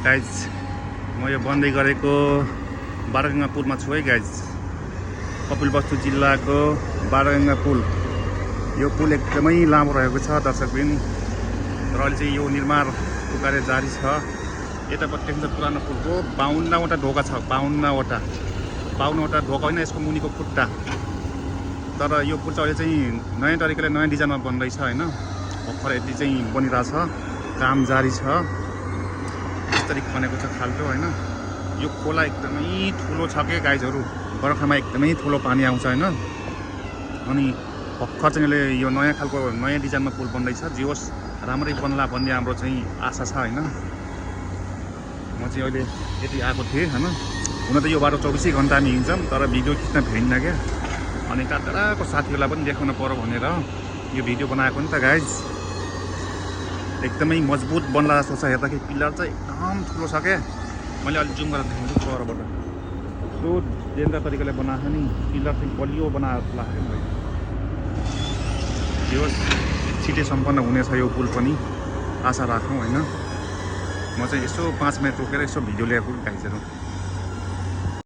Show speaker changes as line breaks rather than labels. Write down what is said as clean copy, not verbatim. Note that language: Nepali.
गाइज म यो बन्दै गरेको बारागङ्गा पुलमा छु है गाइज। कपिलवस्तु जिल्लाको बारागङ्गा पुल। यो पुल एकदमै लामो रहेको छ दर्शकबिन, र अहिले चाहिँ यो निर्माण कार्य जारी छ। यतापट्टि हुन्छ पुरानो पुलको 52वटा ढोका छ। 52वटा ढोका होइन, यसको मुनिको खुट्टा। तर यो पुल चाहिँ अहिले चाहिँ नयाँ तरिकाले नयाँ डिजाइनमा बन्दैछ होइन। भर्खर यति चाहिँ बनिरहेछ, काम जारी छ। यसरी खनेको छ खाल्टो होइन। यो खोला एकदमै ठुलो छ के गाइजहरू, बर्खामा एकदमै ठुलो पानी आउँछ होइन। अनि भर्खर चाहिँ यसले यो नयाँ खालको नयाँ डिजाइनमा पुल बन्दैछ। जे होस् राम्रै बन्ला भन्ने हाम्रो चाहिँ आशा छ होइन। म चाहिँ अहिले यति आएको थिएँ होइन। हुन त यो बाटो 24 घन्टा हामी हिँड्छौँ, तर भिडियो खिच्न भ्याइन्न क्या। अनि टाढाको साथीहरूलाई पनि देखाउन पर्यो भनेर यो भिडियो बनाएको नि त गाइज। एकदमै मजबुत बन्ला जस्तो छ। हेर्दाखेरि पिलर चाहिँ एकदम ठुलो छ क्या। मैले अलिक जुम गरेर देखाउँछु परबाट। यस्तो जेन्दा तरिकाले बनाएको छ नि, पिलर चाहिँ बलियो बनाएको लाग्यो नि। यो छिटै सम्पन्न हुनेछ यो पुल पनि, आशा राखौँ होइन। म चाहिँ यसो 5 मिनट रोकेर यसो भिडियो ल्याएको गाइजहरू।